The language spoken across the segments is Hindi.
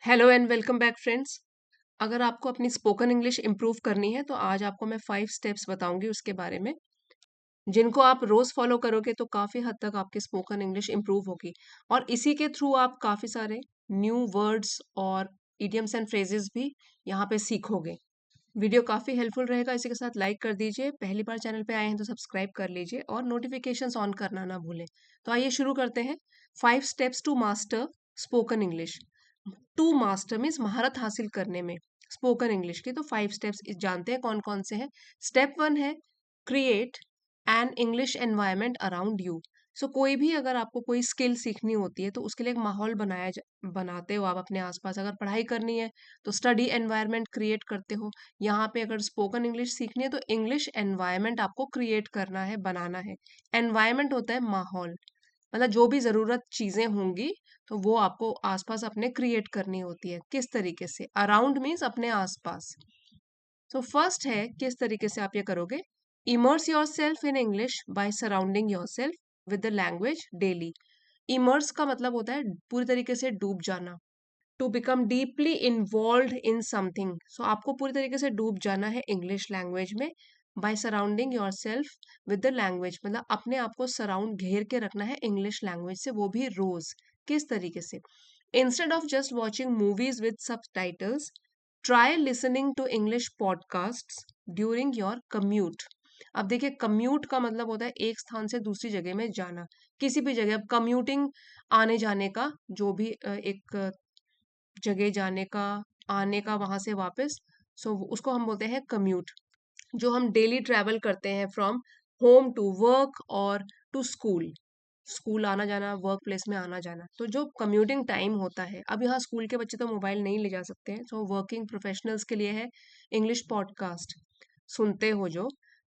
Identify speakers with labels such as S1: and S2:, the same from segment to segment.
S1: Hello and welcome back friends. अगर आपको अपनी स्पोकन इंग्लिश इम्प्रूव करनी है तो आज आपको मैं 5 स्टेप्स बताऊंगी उसके बारे में, जिनको आप रोज फॉलो करोगे तो काफी हद तक आपकी स्पोकन इंग्लिश इम्प्रूव होगी। और इसी के थ्रू आप काफी सारे न्यू वर्ड्स और इडियम्स एंड फ्रेजेस भी यहाँ पे सीखोगे। वीडियो काफी हेल्पफुल रहेगा। इसी के साथ लाइक कर दीजिए, पहली बार चैनल पे आए हैं तो सब्सक्राइब कर लीजिए और नोटिफिकेशंस ऑन करना ना भूलें। तो आइए शुरू करते हैं। 5 steps to master spoken English. To master means महारत हासिल करने में स्पोकन इंग्लिश की। तो 5 स्टेप्स जानते हैं कौन कौन से हैं। स्टेप 1 है create an English environment around you. So कोई भी अगर आपको कोई स्किल सीखनी होती है तो उसके लिए एक माहौल बनाते हो आप अपने आसपास। अगर पढ़ाई करनी है तो स्टडी एनवायरनमेंट क्रिएट करते हो। यहाँ पे अगर स्पोकन इंग्लिश सीखनी है तो इंग्लिश एनवायरनमेंट आपको क्रिएट करना है, बनाना है। एनवायरनमेंट होता है माहौल, मतलब जो भी ज़रूरत चीज़ें होंगी तो वो आपको आसपास अपने क्रिएट करनी होती है। किस तरीके से? अराउंड मीन्स अपने आसपास। तो फर्स्ट है किस तरीके से आप ये करोगे। Immerse yourself in English by surrounding yourself with the language daily. Immerse का मतलब होता है पूरी तरीके से डूब जाना, to become deeply involve in something. So आपको पूरी तरीके से डूब जाना है इंग्लिश लैंग्वेज में। By surrounding yourself with the language मतलब अपने आप को सराउंड घेर के रखना है इंग्लिश लैंग्वेज से, वो भी रोज। किस तरीके से? Instead of just watching movies with subtitles, try listening to English podcast during your commute. अब देखिए, कम्यूट का मतलब होता है एक स्थान से दूसरी जगह में जाना, किसी भी जगह। अब कम्यूटिंग आने जाने का जो भी एक जगह जाने का, आने का वहां से वापस, सो उसको हम बोलते हैं कम्यूट। जो हम डेली ट्रैवल करते हैं फ्रॉम होम टू वर्क और टू स्कूल, स्कूल आना जाना, वर्क प्लेस में आना जाना, तो जो कम्यूटिंग टाइम होता है। अब यहाँ स्कूल के बच्चे तो मोबाइल नहीं ले जा सकते हैं, सो वर्किंग प्रोफेशनल्स के लिए है इंग्लिश पॉडकास्ट सुनते हो जो।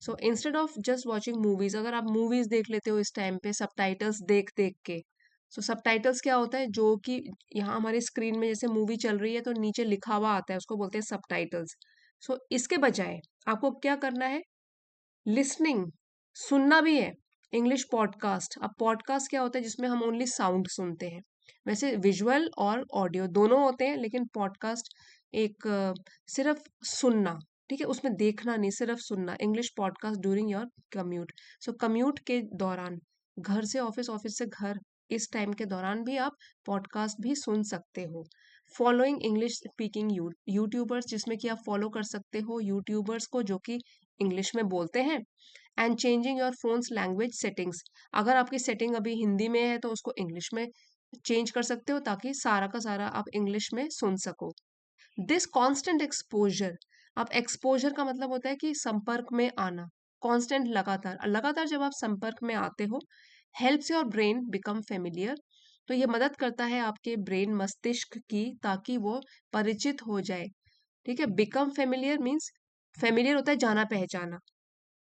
S1: So instead of just watching movies, अगर आप मूवीज देख लेते हो इस टाइम पे सबटाइटल्स देख देख के। सो सबटाइटल्स क्या होता है, जो कि यहाँ हमारी स्क्रीन में जैसे मूवी चल रही है तो नीचे लिखा हुआ आता है, उसको बोलते हैं सबटाइटल्स। सो इसके बजाय आपको क्या करना है, लिसनिंग, सुनना भी है इंग्लिश पॉडकास्ट। अब पॉडकास्ट क्या होता है, जिसमें हम ओनली साउंड सुनते हैं। वैसे विजुअल और ऑडियो दोनों होते हैं, लेकिन पॉडकास्ट एक सिर्फ सुनना, ठीक है, उसमें देखना नहीं, सिर्फ सुनना। English podcast during your commute. So commute के दौरान, घर से ऑफिस, ऑफिस से घर, इस टाइम के दौरान भी आप पॉडकास्ट भी सुन सकते हो। फॉलोइंग इंग्लिश स्पीकिंग यूट्यूबर्स, जिसमें कि आप फॉलो कर सकते हो यूट्यूबर्स को जो कि इंग्लिश में बोलते हैं। And changing your phones language settings, अगर आपकी सेटिंग अभी हिंदी में है तो उसको इंग्लिश में चेंज कर सकते हो ताकि सारा का सारा आप इंग्लिश में सुन सको। दिस कॉन्स्टेंट एक्सपोजर, अब एक्सपोजर का मतलब होता है कि संपर्क में आना, कॉन्स्टेंट, लगातार। लगातार जब आप संपर्क में आते हो, helps your brain become familiar, तो ये मदद करता है आपके ब्रेन, मस्तिष्क की, ताकि वो परिचित हो जाए। ठीक है, बिकम फेमिलियर मीन्स, फेमिलियर होता है जाना पहचाना,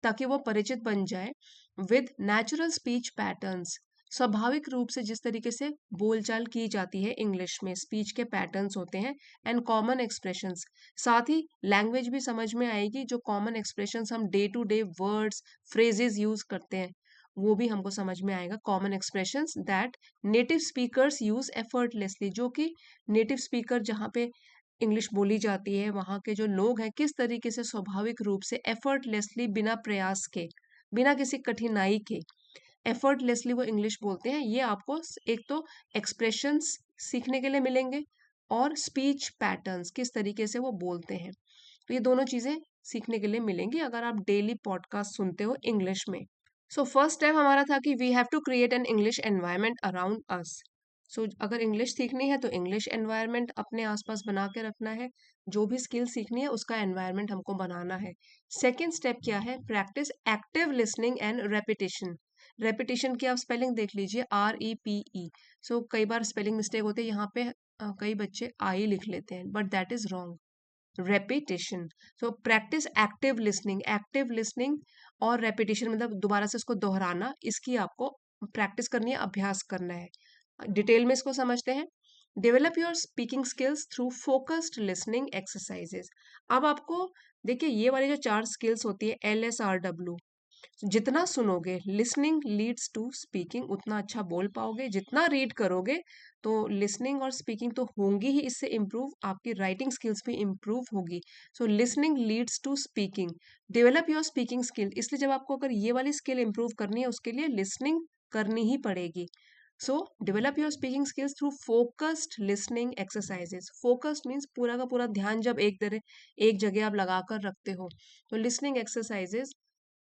S1: ताकि वो परिचित बन जाए विद नेचुरल स्पीच पैटर्न्स, स्वाभाविक रूप से जिस तरीके से बोलचाल की जाती है इंग्लिश में, स्पीच के पैटर्न्स होते हैं। एंड कॉमन एक्सप्रेशंस, साथ ही लैंग्वेज भी समझ में आएगी, जो कॉमन एक्सप्रेशंस हम day to day words phrases use करते हैं वो भी हमको समझ में आएगा। Common expressions that native speakers use effortlessly, जो कि नेटिव स्पीकर जहाँ पे इंग्लिश बोली जाती है वहाँ के जो लोग हैं किस तरीके से स्वाभाविक रूप से एफर्टलेसली, बिना प्रयास के, बिना किसी कठिनाई के, एफर्टलेसली वो इंग्लिश बोलते हैं। ये आपको एक तो एक्सप्रेशंस सीखने के लिए मिलेंगे, और स्पीच पैटर्न्स, किस तरीके से वो बोलते हैं, तो ये दोनों चीजें सीखने के लिए मिलेंगी अगर आप डेली पॉडकास्ट सुनते हो इंग्लिश में। सो फर्स्ट स्टेप हमारा था कि we have to create an English environment around us. So अगर इंग्लिश सीखनी है तो इंग्लिश एनवायरनमेंट अपने आसपास बना के रखना है। जो भी स्किल सीखनी है उसका एनवायरनमेंट हमको बनाना है। सेकेंड स्टेप क्या है, practice active listening and repetition. Repetition की आप स्पेलिंग देख लीजिए, REPE। सो कई बार स्पेलिंग मिस्टेक होती है यहाँ पे, कई बच्चे आई लिख लेते हैं, but that is wrong. Repetition. So practice active listening, active listening और रेपिटेशन मतलब दोबारा से उसको दोहराना, इसकी आपको प्रैक्टिस करनी है, अभ्यास करना है। डिटेल में इसको समझते हैं। Develop your speaking skills through focused listening exercises. अब आपको देखिए, ये वाली जो 4 स्किल्स होती है, LSRW, जितना सुनोगे, लिसनिंग लीड्स टू स्पीकिंग, उतना अच्छा बोल पाओगे। जितना रीड करोगे तो लिसनिंग और स्पीकिंग तो होंगी ही, इससे इम्प्रूव आपकी राइटिंग स्किल्स भी इम्प्रूव होगी। So listening leads to speaking, develop your speaking skill. इसलिए जब आपको अगर ये वाली स्किल इम्प्रूव करनी है, उसके लिए लिसनिंग करनी ही पड़ेगी। सो develop your speaking skills through focused listening exercises. Focused means पूरा का पूरा ध्यान जब एक जगह आप लगा कर रखते हो, तो लिसनिंग एक्सरसाइजेस,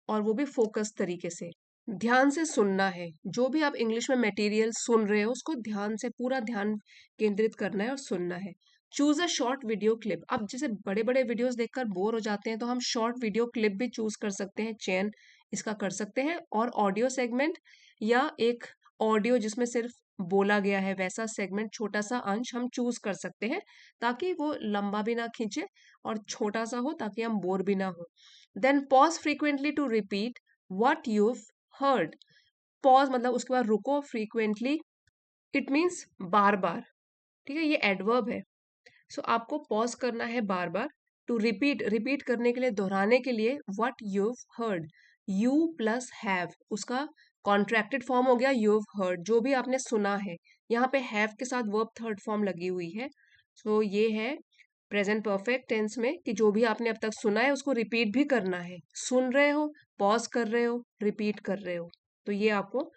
S1: और वो भी फोकस तरीके से। ध्यान से सुनना है, जो भी आप इंग्लिश में मटेरियल सुन रहे हो उसको ध्यान से, पूरा ध्यान केंद्रित करना है और सुनना है। Choose a short video clip. अब जैसे बड़े बड़े वीडियोस देखकर बोर हो जाते हैं, तो हम शॉर्ट वीडियो क्लिप भी चूज कर सकते हैं, चयन इसका कर सकते हैं। और ऑडियो सेगमेंट या एक ऑडियो जिसमें सिर्फ बोला गया है, वैसा सेगमेंट, छोटा सा अंश हम चूज कर सकते हैं, ताकि वो लंबा भी ना खींचे और छोटा सा हो, ताकि हम बोर भी ना हो। Then pause frequently to repeat what you've heard। Pause मतलब उसके बाद रुको, फ्रीक्वेंटली इट मीन्स बार बार, ठीक है, ये एडवर्ब है। सो आपको पॉज करना है बार बार। टू रिपीट, रिपीट करने के लिए, दोहराने के लिए, what you've heard, you plus have, उसका कॉन्ट्रैक्टेड फॉर्म हो गया you've heard, जो भी आपने सुना है। यहाँ पे हैव के साथ वर्ब थर्ड फॉर्म लगी हुई है। सो ये है प्रेजेंट परफेक्ट टेंस में कि जो भी आपने अब तक सुना है उसको रिपीट भी करना है। सुन रहे हो, पॉज कर रहे हो, रिपीट कर रहे हो, तो ये आपको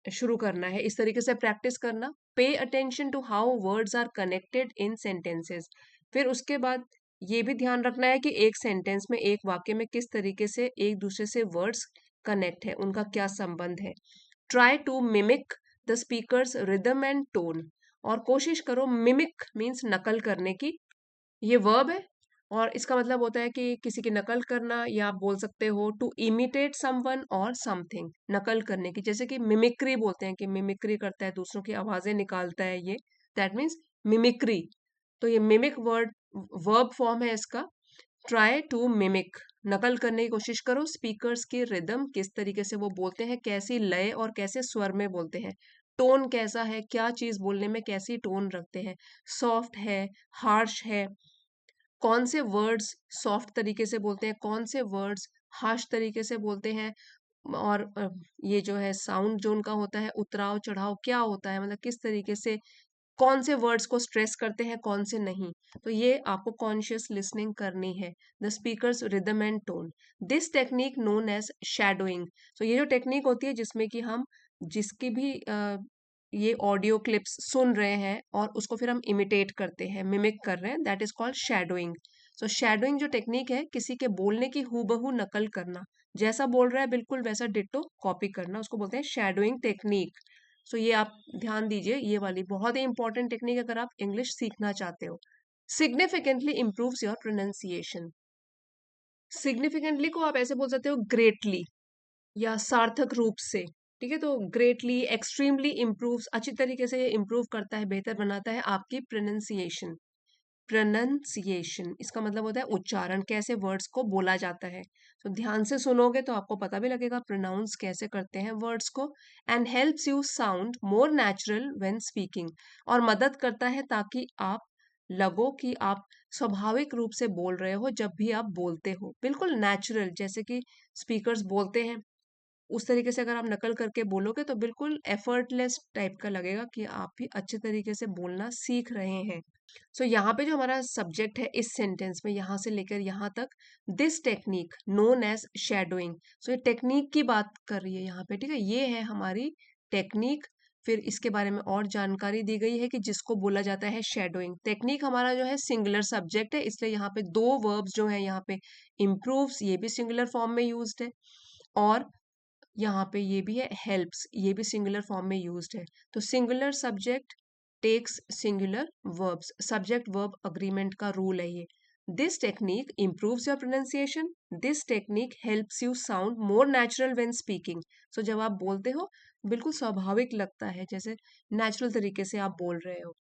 S1: शुरू करना है, इस तरीके से प्रैक्टिस करना। Pay attention to how words are connected in sentences. फिर उसके बाद ये भी ध्यान रखना है कि एक सेंटेंस में, एक वाक्य में किस तरीके से एक दूसरे से वर्ड्स कनेक्ट है, उनका क्या संबंध है। Try to mimic the speaker's rhythm and tone. और कोशिश करो, मिमिक मीन्स नकल करने की, ये वर्ब है, और इसका मतलब होता है कि किसी की नकल करना, या आप बोल सकते हो टू इमिटेट समवन और समथिंग, नकल करने की। जैसे कि मिमिक्री बोलते हैं, कि मिमिक्री करता है, दूसरों की आवाजें निकालता है, ये दैट मीन्स मिमिक्री। तो ये मिमिक वर्ड वर्ब फॉर्म है इसका। ट्राई टू मिमिक, नकल करने की कोशिश करो स्पीकर्स की रिदम, किस तरीके से वो बोलते हैं, कैसी लय और कैसे स्वर में बोलते हैं। टोन कैसा है, क्या चीज बोलने में कैसी टोन रखते हैं, सॉफ्ट है, हार्श है, कौन से वर्ड्स सॉफ्ट तरीके से बोलते हैं, कौन से वर्ड्स हार्श तरीके से बोलते हैं। और ये जो है साउंड जो उनका होता है, उतराव चढ़ाव क्या होता है, मतलब किस तरीके से, कौन से वर्ड्स को स्ट्रेस करते हैं, कौन से नहीं। तो ये आपको कॉन्शियस लिसनिंग करनी है। The speaker's rhythm and tone, this technique known as shadowing. तो ये जो टेक्निक होती है जिसमें कि हम जिसकी भी ये ऑडियो क्लिप्स सुन रहे हैं और उसको फिर हम इमिटेट करते हैं, मिमिक कर रहे हैं, that is called shadowing. So shadowing जो टेक्निक है, किसी के बोलने की हूबहू नकल करना, जैसा बोल रहा है बिल्कुल वैसा डिट्टो कॉपी करना, उसको बोलते हैं शैडोइंग टेक्निक। सो ये आप ध्यान दीजिए, ये वाली बहुत ही इंपॉर्टेंट टेक्निक अगर आप इंग्लिश सीखना चाहते हो। Significantly improves your pronunciation. Significantly को आप ऐसे बोल सकते हो ग्रेटली, या सार्थक रूप से, ठीक है। तो ग्रेटली, एक्सट्रीमली इम्प्रूव्स, अच्छी तरीके से ये इम्प्रूव करता है, बेहतर बनाता है आपकी प्रोनाउंसिएशन। प्रोनाउंसिएशन इसका मतलब होता है उच्चारण, कैसे वर्ड्स को बोला जाता है। तो ध्यान से सुनोगे तो आपको पता भी लगेगा प्रोनाउंस कैसे करते हैं वर्ड्स को। And helps you sound more natural when speaking, और मदद करता है ताकि आप लगो कि आप स्वाभाविक रूप से बोल रहे हो, जब भी आप बोलते हो बिल्कुल नेचुरल, जैसे कि स्पीकर्स बोलते हैं उस तरीके से अगर आप नकल करके बोलोगे तो बिल्कुल एफर्टलेस टाइप का लगेगा, कि आप भी अच्छे तरीके से बोलना सीख रहे हैं। सो यहाँ पे जो हमारा सब्जेक्ट है इस सेंटेंस में, यहाँ से लेकर यहाँ तक, this technique known as shadowing. So ये टेक्निक की बात कर रही है यहाँ पे, ठीक है, ये है हमारी टेक्निक। फिर इसके बारे में और जानकारी दी गई है कि जिसको बोला जाता है शैडोइंग। टेक्निक हमारा जो है सिंगुलर सब्जेक्ट है, इसलिए यहाँ पे दो वर्ब्स जो है, यहाँ पे इम्प्रूव्स, ये भी सिंगुलर फॉर्म में यूज्ड है, और यहाँ पे ये भी है हेल्प्स, ये भी सिंगुलर फॉर्म में यूज्ड है। तो singular subject takes singular verbs, subject verb agreement का रूल है ये। This technique improves your pronunciation, this technique helps you sound more natural when speaking. So जब आप बोलते हो बिल्कुल स्वाभाविक लगता है, जैसे नेचुरल तरीके से आप बोल रहे हो।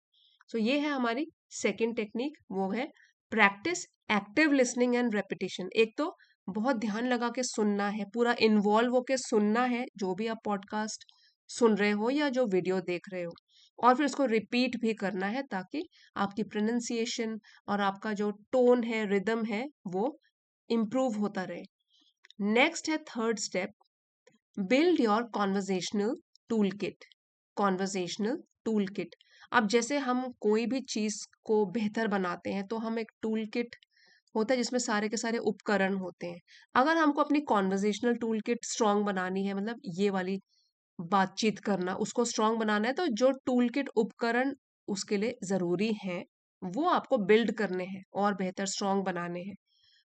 S1: सो ये है हमारी सेकेंड टेक्निक, वो है practice active listening and repetition. एक तो बहुत ध्यान लगा के सुनना है, पूरा इन्वॉल्व होके सुनना है, जो भी आप पॉडकास्ट सुन रहे हो या जो वीडियो देख रहे हो, और फिर उसको रिपीट भी करना है, ताकि आपकी प्रोनाउंसिएशन और आपका जो टोन है, रिदम है, वो इम्प्रूव होता रहे। नेक्स्ट है third step, build your conversational tool kit. Conversational tool kit, अब जैसे हम कोई भी चीज को बेहतर बनाते हैं तो हम एक टूल किट होता है जिसमें सारे के सारे उपकरण होते हैं। अगर हमको अपनी कॉन्वर्जेशनल टूल किट स्ट्रांग बनानी है, मतलब ये वाली बातचीत करना उसको स्ट्रांग बनाना है, तो जो टूल किट उपकरण उसके लिए जरूरी हैं वो आपको बिल्ड करने हैं और बेहतर स्ट्रांग बनाने हैं।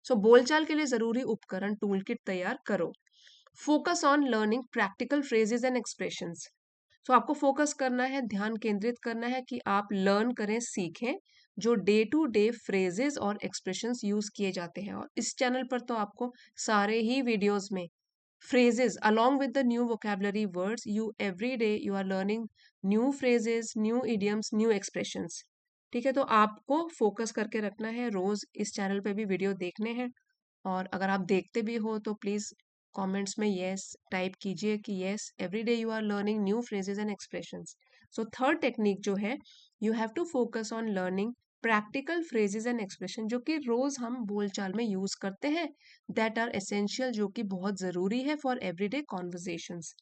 S1: सो बोलचाल के लिए जरूरी उपकरण टूल किट तैयार करो। Focus on learning practical phrases and expressions. So आपको फोकस करना है, ध्यान केंद्रित करना है कि आप लर्न करें, सीखें जो डे टू डे फ्रेजेस और एक्सप्रेशंस यूज किए जाते हैं। और इस चैनल पर तो आपको सारे ही वीडियोस में phrases along with the new vocabulary words, you every day you are learning new phrases, new idioms, new expressions। ठीक है, तो आपको फोकस करके रखना है, रोज इस चैनल पे भी वीडियो देखने हैं। और अगर आप देखते भी हो तो प्लीज कमेंट्स में यस टाइप कीजिए कि yes every day you are learning new phrases and expressions. So third technique जो है, you have to focus on learning practical phrases and expression जो कि रोज हम बोलचाल में यूज करते हैं, दैट आर एसेंशियल, जो कि बहुत जरूरी है for everyday conversations.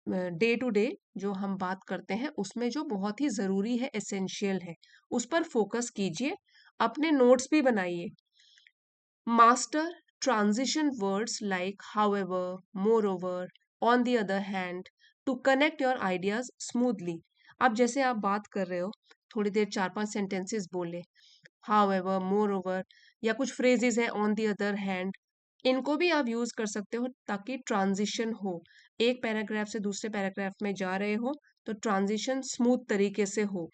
S1: Day to day जो हम बात करते हैं उसमें जो बहुत ही जरूरी है, एसेंशियल है, उस पर फोकस कीजिए। अपने नोट्स भी बनाइए। Master transition words like however, moreover, on the other hand to connect your ideas smoothly। अब जैसे आप बात कर रहे हो, थोड़ी देर 4-5 सेंटेंसेस बोले, however, moreover, या कुछ phrases हैं on the other hand, इनको भी आप यूज कर सकते हो ताकि ट्रांजिशन हो। एक पैराग्राफ से दूसरे पैराग्राफ में जा रहे हो तो ट्रांजिशन स्मूथ तरीके से हो।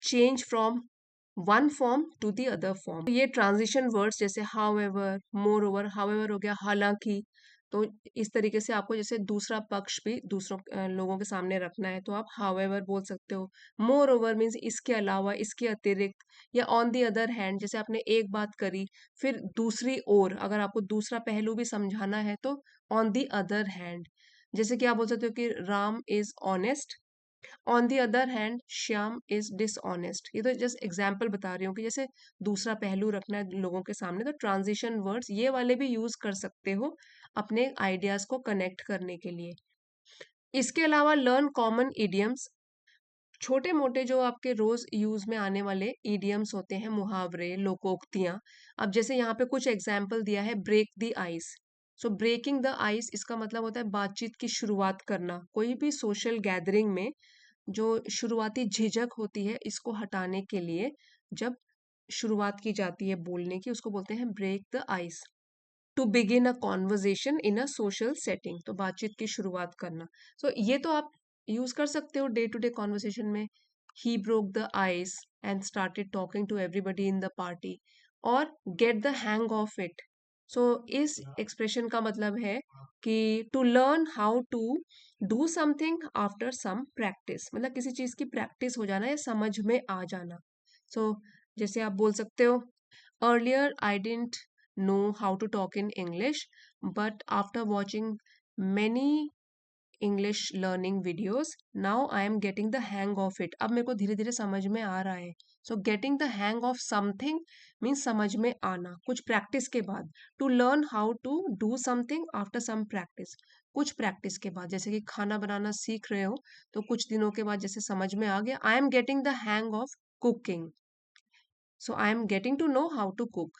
S1: Change from one form to the other form, ये ट्रांजिशन वर्ड्स जैसे हाउएवर, मोर ओवर, हाउएवर हो गया हालांकि, तो इस तरीके से आपको जैसे दूसरा पक्ष भी दूसरों लोगों के सामने रखना है तो आप हाउएवर बोल सकते हो। मोर ओवर मीन्स इसके अलावा, इसके अतिरिक्त, या ऑन द अदर हैंड जैसे आपने एक बात करी फिर दूसरी ओर अगर आपको दूसरा पहलू भी समझाना है तो ऑन द अदर हैंड। जैसे कि आप बोल सकते हो कि Ram is honest, on the other hand Shyam is dishonest. ये तो जस्ट एग्जाम्पल बता रही हूँ कि जैसे दूसरा पहलू रखना है लोगों के सामने, तो ट्रांजिशन वर्ड्स ये वाले भी यूज कर सकते हो अपने आइडियाज को कनेक्ट करने के लिए। इसके अलावा लर्न कॉमन इडियम्स, छोटे मोटे जो आपके रोज यूज में आने वाले इडियम्स होते हैं, मुहावरे, लोकोक्तियां। अब जैसे यहाँ पे कुछ एग्जाम्पल दिया है, break the ice. So breaking the ice इसका मतलब होता है बातचीत की शुरुआत करना। कोई भी सोशल गैदरिंग में जो शुरुआती झिझक होती है इसको हटाने के लिए जब शुरुआत की जाती है बोलने की, उसको बोलते हैं break the ice. To begin a conversation in a social setting, तो बातचीत की शुरुआत करना। सो ये तो आप यूज कर सकते हो डे टू डे कॉन्वर्सेशन में। He broke the ice and started talking to everybody in the party, और get the hang of it. So इस एक्सप्रेशन का मतलब है कि to learn how to do something after some practice, मतलब किसी चीज की प्रैक्टिस हो जाना या समझ में आ जाना। सो जैसे आप बोल सकते हो, earlier I didn't know how to talk in English, but after watching many English learning videos, now I am getting the hang of it। अब मेरे को धीरे धीरे समझ में आ रहा है। So getting the hang of something means समझ में आना कुछ प्रैक्टिस के बाद। To learn how to do something after some practice, कुछ प्रैक्टिस के बाद, जैसे कि खाना बनाना सीख रहे हो तो कुछ दिनों के बाद जैसे समझ में आ गया, I am getting the hang of cooking. So I am getting to know how to cook,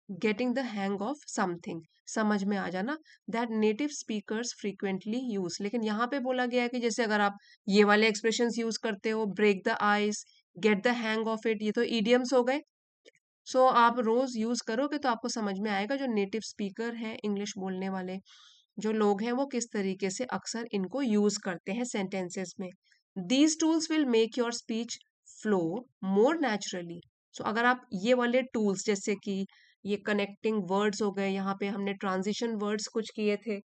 S1: getting the hang of something, समझ में आ जाना, that native speakers frequently use. लेकिन यहाँ पे बोला गया है कि जैसे अगर आप ये वाले एक्सप्रेशंस यूज करते हो, break the ice, get the hang of it, ये तो ईडियम्स हो गए। सो आप रोज यूज करोगे तो आपको समझ में आएगा जो नेटिव स्पीकर हैं, इंग्लिश बोलने वाले जो लोग हैं, वो किस तरीके से अक्सर इनको यूज करते हैं सेंटेंसेस में। These tools will make your speech flow more naturally. So अगर आप ये वाले टूल्स जैसे कि ये कनेक्टिंग वर्ड्स हो गए, यहाँ पे हमने ट्रांजिशन वर्ड्स कुछ किए थे,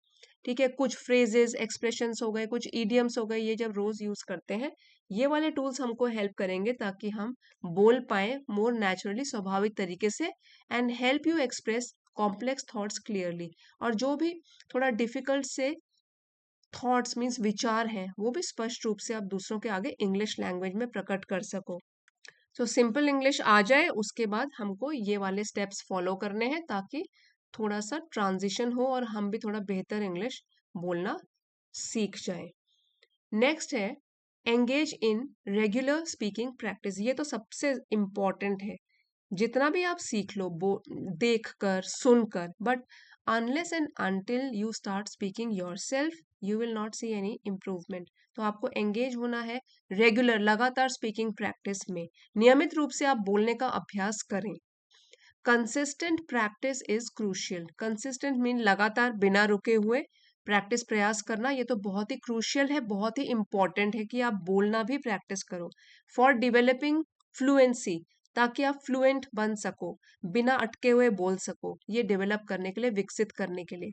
S1: ठीक है, कुछ फ्रेजेस एक्सप्रेशंस हो गए, कुछ इडियम्स हो गए, ये जब रोज यूज करते हैं ये वाले टूल्स हमको हेल्प करेंगे ताकि हम बोल पाए मोर नेचुरली, स्वाभाविक तरीके से, and help you express complex thoughts clearly. और जो भी थोड़ा डिफिकल्ट से थॉट्स मीन्स विचार हैं वो भी स्पष्ट रूप से आप दूसरों के आगे इंग्लिश लैंग्वेज में प्रकट कर सको। सो सिंपल इंग्लिश आ जाए उसके बाद हमको ये वाले स्टेप्स फॉलो करने हैं ताकि थोड़ा सा ट्रांजिशन हो और हम भी थोड़ा बेहतर इंग्लिश बोलना सीख जाएं। नेक्स्ट है engage in regular speaking practice. ये तो सबसे इम्पॉर्टेंट है। जितना भी आप सीख लो देख कर सुनकर, but unless and until you start speaking your self you will not see any improvement. तो आपको एंगेज होना है रेगुलर लगातार स्पीकिंग प्रैक्टिस में। नियमित रूप से आप बोलने का अभ्यास करें। Consistent practice is crucial. Consistent mean लगातार बिना रुके हुए प्रैक्टिस प्रयास करना। ये तो बहुत ही क्रूशियल है, बहुत ही इंपॉर्टेंट है कि आप बोलना भी प्रैक्टिस करो फॉर डिवेलपिंग फ्लुएंसी, ताकि आप फ्लुएंट बन सको, बिना अटके हुए बोल सको। ये डेवलप करने के लिए, विकसित करने के लिए।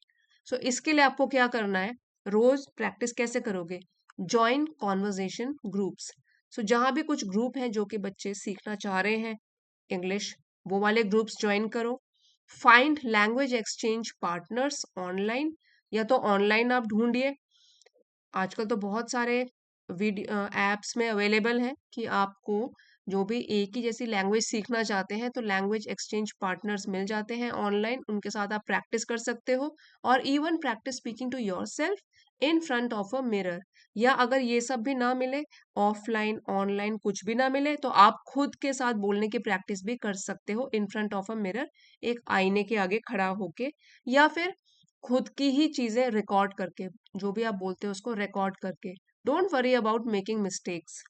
S1: सो इसके लिए आपको क्या करना है, रोज प्रैक्टिस कैसे करोगे, ज्वाइन कॉन्वर्जेशन ग्रुप्स। सो जहां भी कुछ ग्रुप हैं जो कि बच्चे सीखना चाह रहे हैं इंग्लिश, वो वाले ग्रुप्स ज्वाइन करो। Find language exchange partners online, या तो ऑनलाइन आप ढूंढिए। आजकल तो बहुत सारे वीडियो एप्स में अवेलेबल है कि आपको जो भी एक ही जैसी लैंग्वेज सीखना चाहते हैं तो लैंग्वेज एक्सचेंज पार्टनर्स मिल जाते हैं ऑनलाइन, उनके साथ आप प्रैक्टिस कर सकते हो। और even practice speaking to yourself in front of a mirror. या अगर ये सब भी ना मिले, ऑफलाइन ऑनलाइन कुछ भी ना मिले, तो आप खुद के साथ बोलने की प्रैक्टिस भी कर सकते हो इन फ्रंट ऑफ अ मिरर, एक आईने के आगे खड़ा होके। या फिर खुद की ही चीजें रिकॉर्ड करके, जो भी आप बोलते हो उसको रिकॉर्ड करके। Don't worry about making mistakes.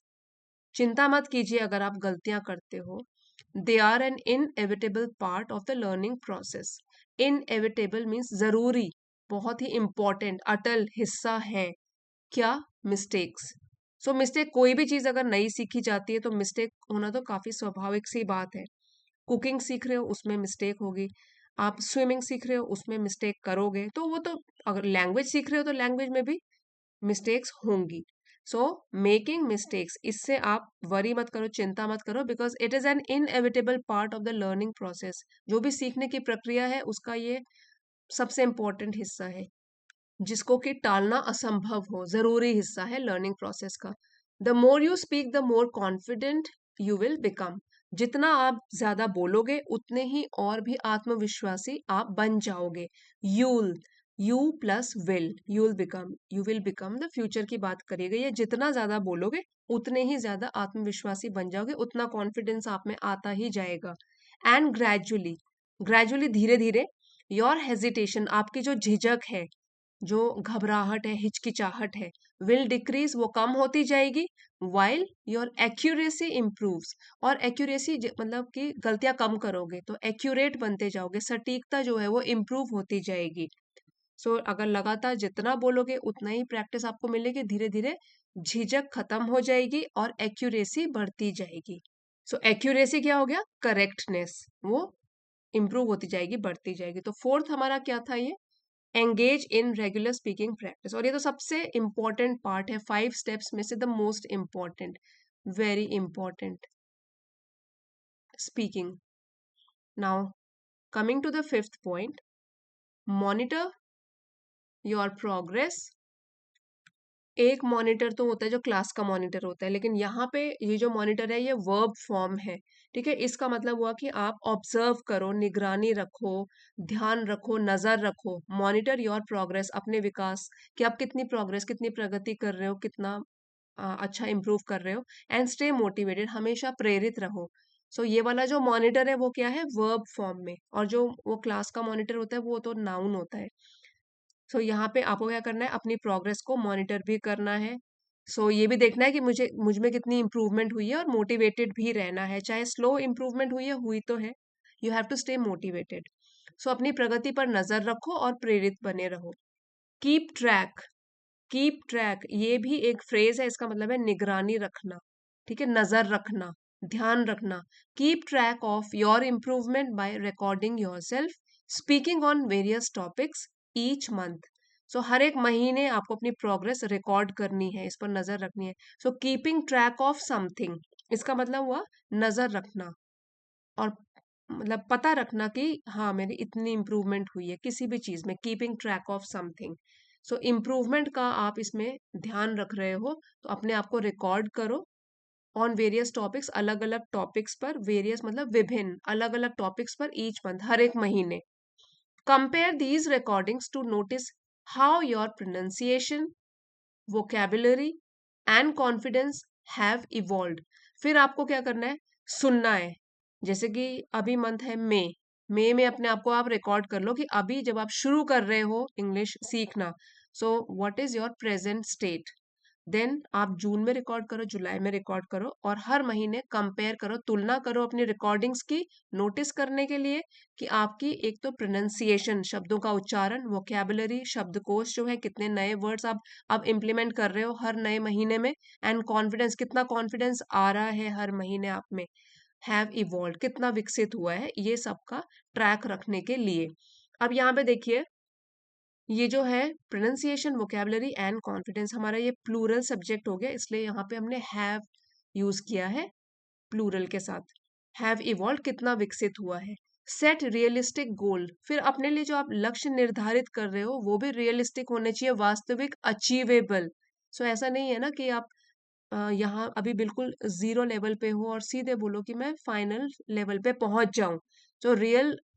S1: चिंता मत कीजिए अगर आप गलतियां करते हो। They are an inevitable part of the learning process. Inevitable means जरूरी, बहुत ही इंपॉर्टेंट, अटल हिस्सा है क्या, मिस्टेक्स। सो मिस्टेक, कोई भी चीज अगर नई सीखी जाती है तो मिस्टेक होना तो काफी स्वाभाविक सी बात है। कुकिंग सीख रहे हो उसमें मिस्टेक होगी, आप स्विमिंग सीख रहे हो उसमें मिस्टेक करोगे, तो वो तो, अगर लैंग्वेज सीख रहे हो तो लैंग्वेज में भी मिस्टेक्स होंगी। सो मेकिंग मिस्टेक्स, इससे आप वरी मत करो, चिंता मत करो, because it is an inevitable part of the learning process. जो भी सीखने की प्रक्रिया है उसका ये सबसे इंपॉर्टेंट हिस्सा है, जिसको कि टालना असंभव हो, जरूरी हिस्सा है लर्निंग प्रोसेस का। The more you speak the more confident you will become. जितना आप ज्यादा बोलोगे उतने ही और भी आत्मविश्वासी आप बन जाओगे। You'll, you plus will, you will become the future की बात करी गई है। जितना ज्यादा बोलोगे उतने ही ज्यादा आत्मविश्वासी बन जाओगे, उतना कॉन्फिडेंस आप में आता ही जाएगा। एंड ग्रेजुअली, ग्रेजुअली धीरे धीरे, योर हेजिटेशन, आपकी जो झिझक है, जो घबराहट है, हिचकिचाहट है, विल डिक्रीज, वो कम होती जाएगी। वाइल योर एक्यूरेसी इम्प्रूव्स, और एक्यूरेसी मतलब कि गलतियां कम करोगे तो एक्यूरेट बनते जाओगे, सटीकता जो है वो इम्प्रूव होती जाएगी। सो अगर लगातार जितना बोलोगे उतना ही प्रैक्टिस आपको मिलेगी, धीरे धीरे झिझक खत्म हो जाएगी और एक्यूरेसी बढ़ती जाएगी। सो एक्यूरेसी क्या हो गया, करेक्टनेस, वो इम्प्रूव होती जाएगी, बढ़ती जाएगी। तो फोर्थ हमारा क्या था, ये engage in regular speaking practice. और ये तो सबसे इंपॉर्टेंट पार्ट है, 5 स्टेप्स में से the most important, very important, speaking. Now coming to the fifth point, monitor your progress. एक मॉनिटर तो होता है जो क्लास का मॉनिटर होता है, लेकिन यहाँ पे ये जो मॉनिटर है ये वर्ब फॉर्म है। ठीक है, इसका मतलब हुआ कि आप ऑब्जर्व करो, निगरानी रखो, ध्यान रखो, नजर रखो। मॉनिटर योर प्रोग्रेस, अपने विकास कि आप कितनी प्रोग्रेस, कितनी प्रगति कर रहे हो, कितना अच्छा इंप्रूव कर रहे हो। एंड स्टे मोटिवेटेड, हमेशा प्रेरित रहो। सो ये वाला जो मॉनिटर है वो क्या है, वर्ब फॉर्म में, और जो वो क्लास का मॉनिटर होता है वो तो नाउन होता है। सो यहाँ पे आपको क्या करना है, अपनी प्रोग्रेस को मॉनिटर भी करना है। सो ये भी देखना है कि मुझ में कितनी इंप्रूवमेंट हुई है, और मोटिवेटेड भी रहना है, चाहे स्लो इंप्रूवमेंट हुई है, हुई तो है। You have to stay motivated. So अपनी प्रगति पर नजर रखो और प्रेरित बने रहो। कीप ट्रैक, कीप ट्रैक ये भी एक फ्रेज है, इसका मतलब है निगरानी रखना। ठीक है, नजर रखना, ध्यान रखना। Keep track of your improvement by recording yourself speaking on various topics each month. So हर एक महीने आपको अपनी प्रोग्रेस रिकॉर्ड करनी है, इस पर नजर रखनी है। So keeping track of something, इसका मतलब हुआ नजर रखना, और मतलब पता रखना कि हाँ मेरी इतनी इम्प्रूवमेंट हुई है किसी भी चीज में, keeping track of something. So improvement का आप इसमें ध्यान रख रहे हो तो अपने आप को रिकॉर्ड करो ऑन वेरियस टॉपिक्स, अलग अलग टॉपिक्स पर, वेरियस मतलब विभिन्न, अलग अलग टॉपिक्स पर ईच मंथ, हर एक महीने। Compare these recordings to notice how your pronunciation, vocabulary and confidence have evolved. फिर आपको क्या करना है, सुनना है। जैसे कि अभी मंथ है मई में अपने आप को आप रिकॉर्ड कर लो कि अभी जब आप शुरू कर रहे हो इंग्लिश सीखना, so what is your present state. Then आप जून में रिकॉर्ड करो, जुलाई में रिकॉर्ड करो, और हर महीने कंपेयर करो, तुलना करो अपनी रिकॉर्डिंग्स की, नोटिस करने के लिए कि आपकी एक तो प्रोनाउंसिएशन, शब्दों का उच्चारण, वोकैबुलरी, शब्दकोश जो है, कितने नए वर्ड्स आप अब इम्प्लीमेंट कर रहे हो हर नए महीने में, एंड कॉन्फिडेंस, कितना कॉन्फिडेंस आ रहा है हर महीने आप में, हैव इवॉल्व, कितना विकसित हुआ है, ये सबका ट्रैक रखने के लिए। अब यहाँ पे देखिए, ये जो है प्रोनाउंसिएशन, वोकैबुलरी एंड कॉन्फिडेंस, हमारा ये प्लूरल सब्जेक्ट हो गया, इसलिए यहाँ पे हमने हैव यूज किया है प्लूरल के साथ। हैव इवॉल्व, कितना विकसित हुआ है। सेट रियलिस्टिक गोल, फिर अपने लिए जो आप लक्ष्य निर्धारित कर रहे हो वो भी रियलिस्टिक होने चाहिए, वास्तविक, अचीवेबल। सो ऐसा नहीं है ना कि आप यहाँ अभी बिल्कुल जीरो लेवल पे हो और सीधे बोलो कि मैं फाइनल लेवल पे पहुंच जाऊं। तो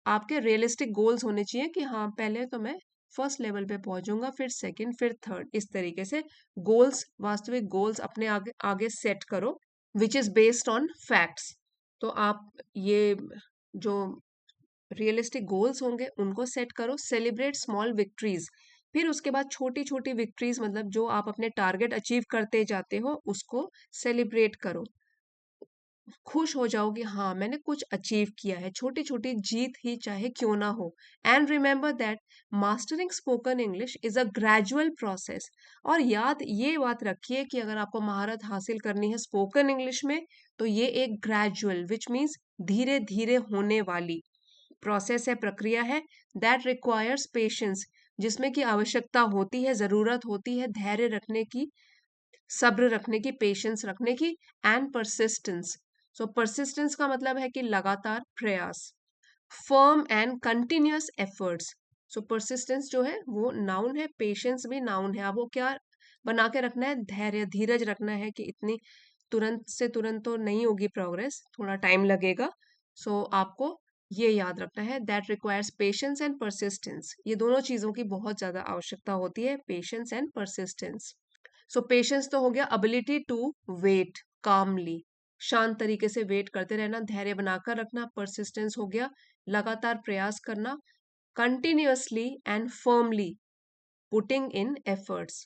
S1: आपके रियलिस्टिक गोल्स होने चाहिए कि हाँ, पहले तो मैं फर्स्ट लेवल पे पहुंचूंगा, फिर सेकंड, फिर थर्ड, इस तरीके से गोल्स, वास्तविक गोल्स अपने आगे आगे सेट करो, which is based on facts. तो आप ये जो रियलिस्टिक गोल्स होंगे उनको सेट करो। सेलिब्रेट स्मॉल विक्ट्रीज, फिर उसके बाद छोटी छोटी विक्ट्रीज, मतलब जो आप अपने टारगेट अचीव करते जाते हो उसको सेलिब्रेट करो, खुश हो जाओ कि हाँ, मैंने कुछ अचीव किया है, छोटी छोटी जीत ही चाहे क्यों ना हो। And remember that mastering spoken English is a gradual process, और याद ये बात रखिए कि अगर आपको महारत हासिल करनी है स्पोकन इंग्लिश में, तो ये एक ग्रेजुअल, विच मीन्स धीरे धीरे होने वाली प्रोसेस है, प्रक्रिया है, दैट रिक्वायर्स पेशेंस, जिसमें की आवश्यकता होती है, जरूरत होती है धैर्य रखने की, सब्र रखने की, पेशेंस रखने की, एंड परसिस्टेंस। सो परसिस्टेंस का मतलब है कि लगातार प्रयास। Firm and continuous efforts, so persistence जो है वो नाउन है, पेशेंस भी नाउन है। अब वो क्या बना के रखना है, धैर्य, धीरज रखना है कि इतनी तुरंत से तुरंत तो नहीं होगी प्रोग्रेस, थोड़ा टाइम लगेगा। सो आपको ये याद रखना है, that requires patience and persistence, ये दोनों चीजों की बहुत ज्यादा आवश्यकता होती है, patience and persistence. So patience तो हो गया अबिलिटी टू वेट कामली, शांत तरीके से वेट करते रहना, धैर्य बनाकर रखना। परसिस्टेंस हो गया लगातार प्रयास करना, continuously and firmly putting in efforts.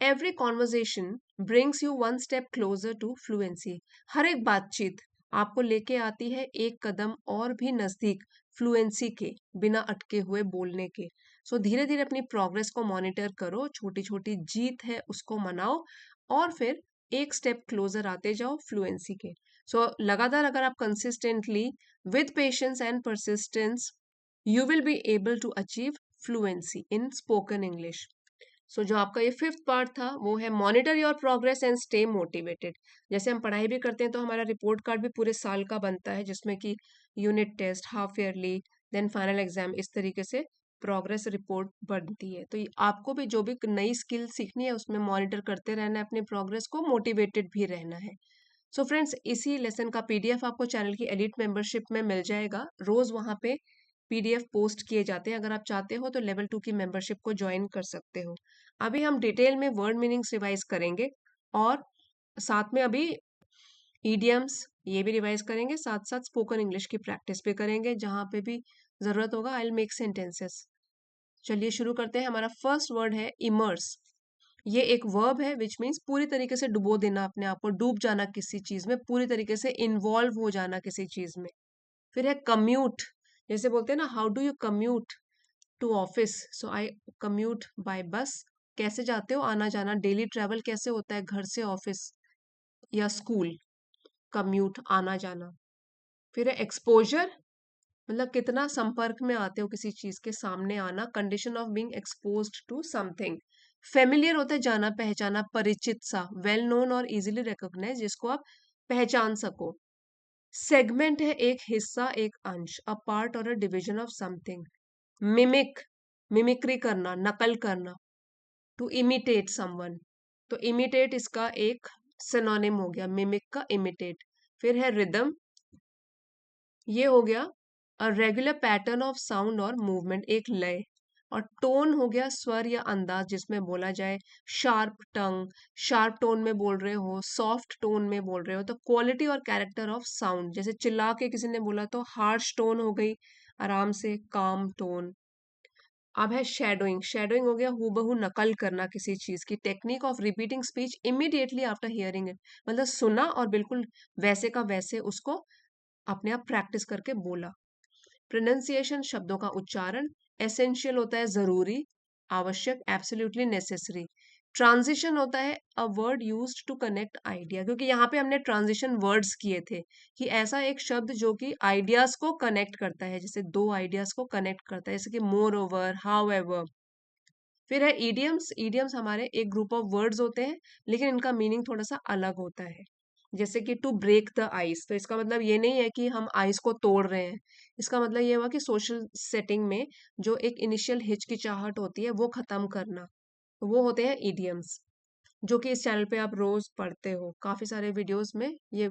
S1: Every conversation brings you one step closer to fluency, हर एक बातचीत आपको लेके आती है एक कदम और भी नजदीक फ्लुएंसी के, बिना अटके हुए बोलने के। सो धीरे धीरे अपनी प्रोग्रेस को मॉनिटर करो, छोटी छोटी जीत है उसको मनाओ, और फिर एक स्टेप क्लोजर आते जाओ फ्लुएंसी के। सो लगातार अगर आप consistently, with patience and persistence, you will be able to achieve fluency in spoken English. So जो आपका ये फिफ्थ पार्ट था वो है monitor your progress and stay motivated. जैसे हम पढ़ाई भी करते हैं तो हमारा रिपोर्ट कार्ड भी पूरे साल का बनता है, जिसमें कि unit test, half yearly, then final exam, इस तरीके से प्रोग्रेस रिपोर्ट बनती है। तो आपको भी जो भी नई स्किल सीखनी है उसमें मॉनिटर करते रहना है अपने प्रोग्रेस को, मोटिवेटेड भी रहना है। सो फ्रेंड्स, इसी लेसन का पीडीएफ आपको चैनल की एलिट मेंबरशिप में मिल जाएगा, रोज वहां पे पीडीएफ पोस्ट किए जाते हैं। अगर आप चाहते हो तो लेवल 2 की मेंबरशिप को ज्वाइन कर सकते हो। अभी हम डिटेल में वर्ड मीनिंग्स रिवाइज करेंगे, और साथ में अभी ईडियम्स ये भी रिवाइज करेंगे, साथ साथ स्पोकन इंग्लिश की प्रैक्टिस भी करेंगे, जहां पे भी जरूरत होगा आई विल मेक सेंटेंसेस। चलिए शुरू करते हैं। हमारा फर्स्ट वर्ड है इमर्स। ये एक वर्ब है विच मीन्स पूरी तरीके से डुबो देना अपने आप को, डूब जाना किसी चीज में, पूरी तरीके से इन्वॉल्व हो जाना किसी चीज में। फिर है कम्यूट, जैसे बोलते हैं ना, how do you commute to office, so I commute by bus. कैसे जाते हो, आना जाना, डेली ट्रेवल कैसे होता है घर से ऑफिस या स्कूल, कम्यूट, आना जाना। फिर है एक्सपोजर, मतलब कितना संपर्क में आते हो किसी चीज के, सामने आना, condition of being exposed to something. Familiar होता है जाना पहचाना, परिचित सा, वेल नोन और इजीली रिकॉग्नाइज, जिसको आप पहचान सको। सेगमेंट है एक हिस्सा, एक अंश, अ पार्ट और a division of something. Mimic, mimicry करना, नकल करना, टू इमिटेट समवन, तो इमिटेट इसका एक सिनोनिम हो गया, मिमिक का इमिटेट। फिर है रिदम, ये हो गया a regular pattern of sound और मूवमेंट, एक लय। और टोन हो गया स्वर या अंदाज जिसमें बोला जाए, शार्प टंग, शार्प टोन में बोल रहे हो, सॉफ्ट टोन में बोल रहे हो। तो क्वालिटी और कैरेक्टर ऑफ साउंड, जैसे चिल्ला के किसी ने बोला तो हार्श टोन हो गई, आराम से काम टोन। अब है शेडोइंग। शेडोइंग हो गया हूबहू नकल करना किसी चीज की, technique of repeating speech immediately after hearing it, मतलब सुना और बिल्कुल वैसे का वैसे उसको अपने आप प्रैक्टिस करके बोला। प्रोनाउंसिएशन, शब्दों का उच्चारण। एसेंशियल होता है जरूरी, आवश्यक, एब्सोल्युटली नेसेसरी। ट्रांजिशन होता है a word used to connect idea, क्योंकि यहाँ पे हमने ट्रांजिशन वर्ड्स किए थे कि ऐसा एक शब्द जो कि आइडियाज को कनेक्ट करता है, जैसे दो आइडियाज को कनेक्ट करता है, जैसे कि मोर ओवर, हाउ एवर। फिर है ईडियम्स। ईडियम्स हमारे एक ग्रुप ऑफ वर्ड्स होते हैं, लेकिन इनका मीनिंग थोड़ा सा अलग होता है। जैसे कि टू ब्रेक द आइस, तो इसका मतलब ये नहीं है कि हम आइस को तोड़ रहे हैं। इसका मतलब ये हुआ कि सोशल सेटिंग में जो एक इनिशियल हिचकिचाहट होती है वो खत्म करना। वो होते हैं ईडियम्स, जो कि इस चैनल पे आप रोज पढ़ते हो, काफी सारे वीडियोस में ये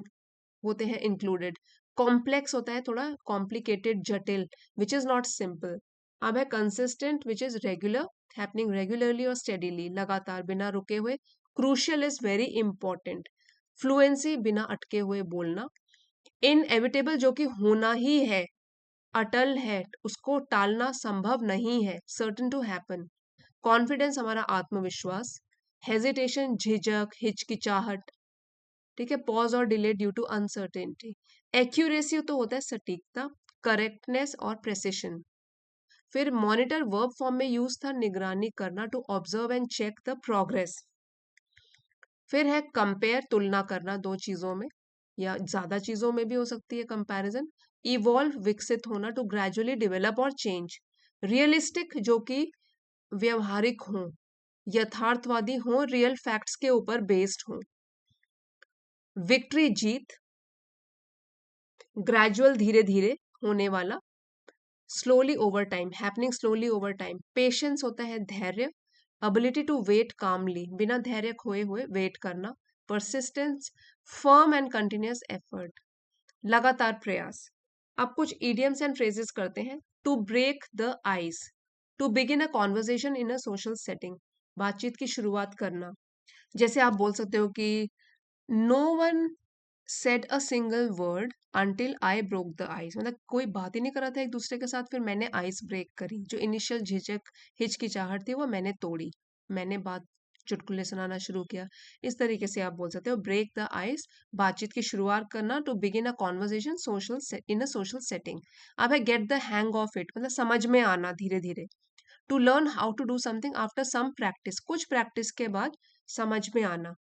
S1: होते हैं इंक्लूडेड। कॉम्प्लेक्स होता है थोड़ा कॉम्प्लिकेटेड, जटिल, विच इज नॉट सिंपल। अब है consistent, which is regular, happening regularly और स्टेडीली, लगातार बिना रुके हुए। Crucial is very important, fluency बिना अटके हुए बोलना। इनएविटेबल जो कि होना ही है, अटल है, उसको टालना संभव नहीं है, सर्टेन टू हैपन। कॉन्फिडेंस हमारा आत्मविश्वास। हेजिटेशन झिझक हिचकिचाहट, ठीक है, पॉज और delay due to uncertainty. Accuracy तो होता है सटीकता, करेक्टनेस और प्रेसिशन। फिर मॉनिटर वर्ब फॉर्म में यूज था, निगरानी करना, to observe and check the progress. फिर है कंपेयर, तुलना करना दो चीजों में या ज्यादा चीजों में भी हो सकती है कंपैरिजन। इवॉल्व, विकसित होना, टू ग्रेजुअली डेवलप और चेंज। रियलिस्टिक जो कि व्यवहारिक हो, यथार्थवादी हो, रियल फैक्ट्स के ऊपर बेस्ड हो। विक्ट्री, जीत। ग्रेजुअल, धीरे धीरे होने वाला। Slowly over time, happening slowly over time. Patience होता है धैर्य। अबिलिटी टू वेट कामली, बिना धैर्य खोए हुए वेट करना। Persistence, firm and continuous effort, लगातार प्रयास। अब कुछ इडियम्स एंड फ्रेजेस करते हैं। To break the ice, to begin a conversation in a social setting, बातचीत की शुरुआत करना। जैसे आप बोल सकते हो कि no one said a single word until I broke the ice, मतलब कोई बात ही नहीं कर रहा था एक दूसरे के साथ, फिर मैंने आइस ब्रेक करी, जो इनिशियल झिझक हिचकिचाहट थी वो मैंने तोड़ी, मैंने बात चुटकुले सुनाना शुरू किया। इस तरीके से आप बोल सकते हो ब्रेक द आइस, बातचीत की शुरुआत करना। To begin a conversation social in a social setting. अब है get the hang of it, मतलब समझ में आना धीरे धीरे। To learn how to do something after some practice, कुछ प्रैक्टिस के बाद समझ में आना।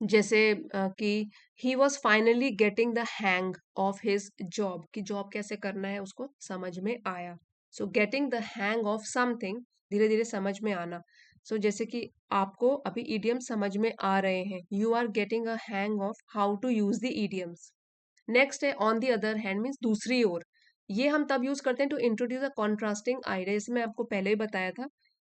S1: जैसे कि he was finally getting the hang of his job, कि जॉब कैसे करना है उसको समझ में आया। So getting the hang of something, धीरे धीरे समझ में आना। सो जैसे कि आपको अभी ईडियम समझ में आ रहे हैं, you are getting a hang of how to use the idioms. Next है on the other hand, means दूसरी ओर। ये हम तब यूज करते हैं to introduce a contrasting idea, जैसे मैं आपको पहले ही बताया था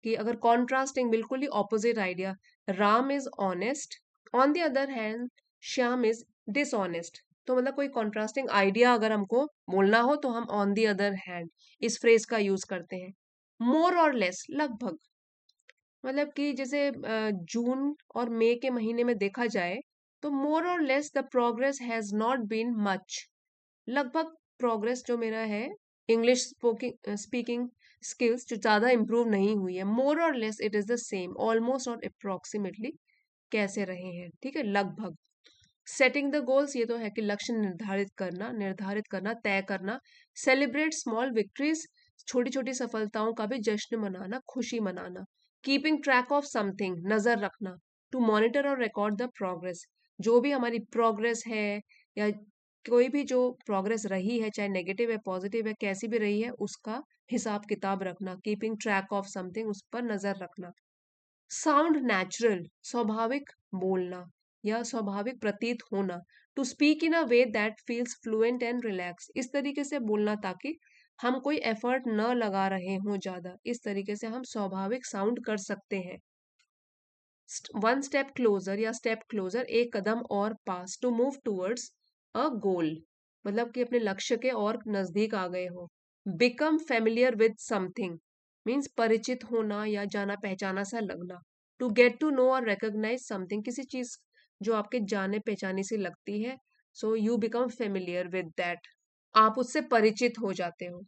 S1: कि अगर कॉन्ट्रास्टिंग, बिल्कुल ही opposite idea, Ram is honest, on the other hand Shyam is dishonest. तो मतलब कोई कॉन्ट्रास्टिंग आइडिया अगर हमको बोलना हो तो हम ऑन द अदर हैंड इस फ्रेज का यूज करते हैं। मोर और लेस, लगभग, मतलब कि जैसे जून और मई के महीने में देखा जाए तो मोर और less the progress has not been much, लगभग प्रोग्रेस जो मेरा है इंग्लिश स्पीकिंग स्किल्स जो ज्यादा इंप्रूव नहीं हुई है। मोर और less it is the same, almost और अप्रोक्सीमेटली कैसे रहे हैं, ठीक है, लगभग। सेटिंग द गोल्स, ये तो है कि लक्ष्य निर्धारित करना, तय करना। सेलिब्रेट स्मॉल विक्ट्रीज, छोटी छोटी सफलताओं का भी जश्न मनाना, खुशी मनाना। कीपिंग ट्रैक ऑफ समथिंग, नजर रखना। टू मॉनिटर और रिकॉर्ड द प्रोग्रेस, जो भी हमारी प्रोग्रेस है या कोई भी जो प्रोग्रेस रही है, चाहे नेगेटिव है पॉजिटिव है कैसी भी रही है, उसका हिसाब किताब रखना। कीपिंग ट्रैक ऑफ समथिंग, उस पर नजर रखना। साउंड नेचुरल, स्वाभाविक बोलना या स्वाभाविक प्रतीत होना। To speak in a way that feels fluent and relax, इस तरीके से बोलना ताकि हम कोई एफर्ट न लगा रहे हों ज्यादा, इस तरीके से हम स्वाभाविक साउंड कर सकते हैं। वन स्टेप क्लोजर या स्टेप क्लोजर, एक कदम और पास। टू मूव टूवर्ड्स अ गोल, मतलब कि अपने लक्ष्य के और नजदीक आ गए हो। Become familiar with something means परिचित होना या जाना पहचाना सा लगना। टू गेट टू नो और रिकॉग्नाइज समथिंग, किसी चीज जो आपके जाने पहचाने से लगती है, so you become familiar with that, आप उससे परिचित हो जाते हो।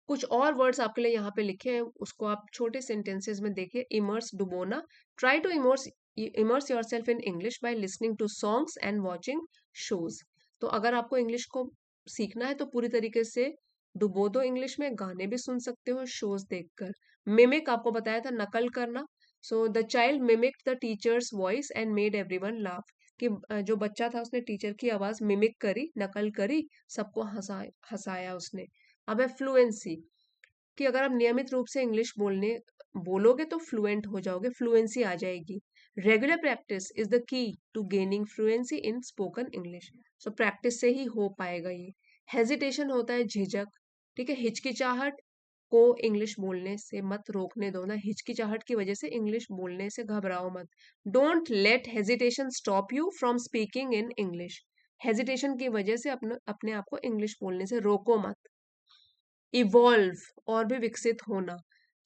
S1: कुछ और वर्ड्स आपके लिए यहाँ पे लिखे हैं, उसको आप छोटे सेंटेंसेस में देखिए। इमर्स, डुबोना। Try to immerse yourself in English by listening to songs and watching shows. तो अगर आपको इंग्लिश को सीखना है तो पूरी तरीके से डुबो दो इंग्लिश में, गाने भी सुन सकते हो शोज देखकर। मिमिक आपको बताया था, नकल करना। So the child mimic the teachers voice and made everyone laugh, कि जो बच्चा था उसने टीचर की आवाज मिमिक करी, नकल करी, सबको हंसाया उसने। अब है फ्लुएंसी, कि अगर आप नियमित रूप से इंग्लिश बोलोगे तो फ्लुएंट हो जाओगे, फ्लुएंसी आ जाएगी। Regular practice is the key to gaining fluency in spoken English. So practice से ही हो पाएगा ये। हेजिटेशन होता है झिझक, ठीक है, हिचकिचाहट को इंग्लिश बोलने से मत रोकने दो ना, हिचकिचाहट की वजह से इंग्लिश बोलने से घबराओ मत। Don't let hesitation stop you from speaking in English, hesitation की वजह से अपने अपने आप को इंग्लिश बोलने से रोको मत। इवॉल्व और भी विकसित होना,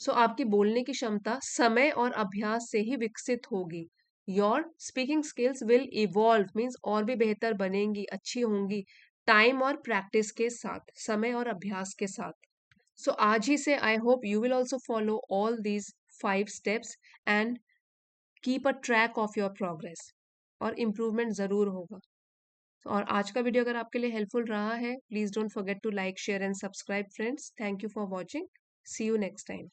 S1: सो आपकी बोलने की क्षमता समय और अभ्यास से ही विकसित होगी। Your speaking skills will evolve means और भी बेहतर बनेंगी, अच्छी होंगी, टाइम और प्रैक्टिस के साथ, समय और अभ्यास के साथ। सो आज ही से I hope you will also follow all these 5 steps and keep a track of your progress, और इम्प्रूवमेंट जरूर होगा। और आज का वीडियो अगर आपके लिए हेल्पफुल रहा है, please don't forget to like, share and subscribe friends. Thank you for watching. See you next time.